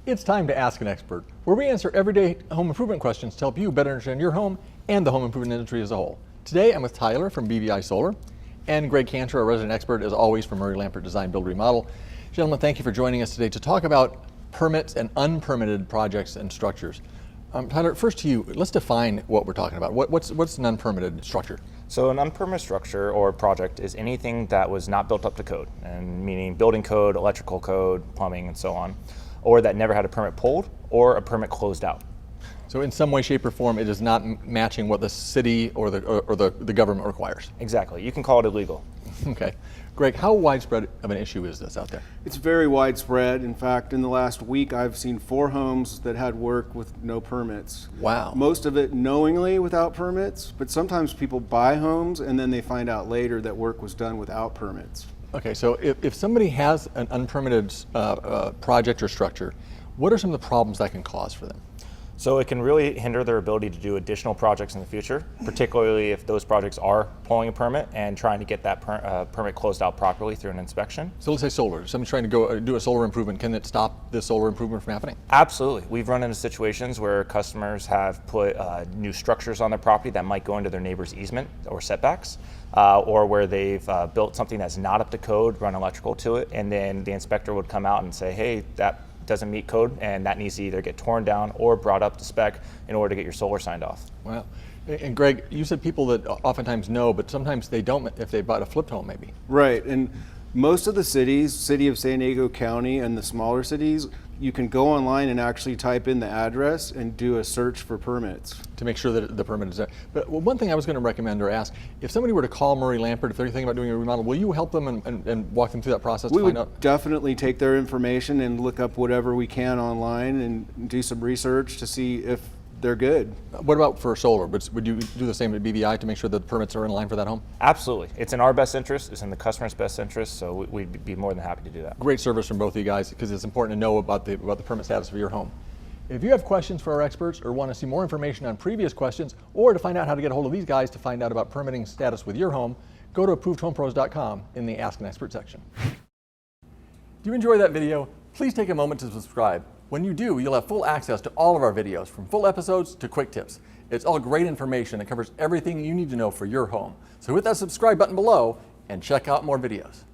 It's time to ask an expert, where we answer everyday home improvement questions to help you better understand your home and the home improvement industry as a whole. Today I'm with Tyler from BVI Solar and Greg Cantor, a resident expert as always from Murray Lampert Design Build Remodel. Gentlemen, thank you for joining us today to talk about permits and unpermitted projects and structures. Tyler, first to you, let's define what we're talking about. What's an unpermitted structure? So an unpermitted structure or project is anything that was not built up to code, and meaning building code, electrical code, plumbing, and so on, or that never had a permit pulled or a permit closed out. So in some way, shape, or form, it is not matching what the city or the government requires. Exactly. You can call it illegal. Okay. Greg, how widespread of an issue is this out there? It's very widespread. In fact, in the last week, I've seen 4 homes that had work with no permits. Wow. Most of it knowingly without permits, but sometimes people buy homes and then they find out later that work was done without permits. Okay, so if somebody has an unpermitted project or structure, what are some of the problems that can cause for them? So it can really hinder their ability to do additional projects in the future, particularly if those projects are pulling a permit and trying to get that permit closed out properly through an inspection. So let's say solar. Somebody's trying to go do a solar improvement. Can it stop this solar improvement from happening? Absolutely. We've run into situations where customers have put new structures on their property that might go into their neighbor's easement or setbacks, or where they've built something that's not up to code, run electrical to it, and then the inspector would come out and say, hey, that doesn't meet code, and that needs to either get torn down or brought up to spec in order to get your solar signed off. Wow. And Greg, you said people that oftentimes know, but sometimes they don't if they bought a flipped home maybe. Right, and most of the cities, city of San Diego County and the smaller cities, you can go online and actually type in the address and do a search for permits. To make sure that the permit is there. But one thing I was going to recommend or ask, if somebody were to call Murray Lampert, if they're thinking about doing a remodel, will you help them and walk them through that process We to find would out? definitely take their information and look up whatever we can online and do some research to see if they're good. What about for solar? Would you do the same at BVI to make sure that the permits are in line for that home? Absolutely. It's in our best interest, it's in the customer's best interest, so we'd be more than happy to do that. Great service from both of you guys, because it's important to know about the permit status for your home. If you have questions for our experts or want to see more information on previous questions or to find out how to get a hold of these guys to find out about permitting status with your home, go to ApprovedHomePros.com in the Ask an Expert section. Do you enjoy that video? Please take a moment to subscribe. When you do, you'll have full access to all of our videos, from full episodes to quick tips. It's all great information that covers everything you need to know for your home. So hit that subscribe button below and check out more videos.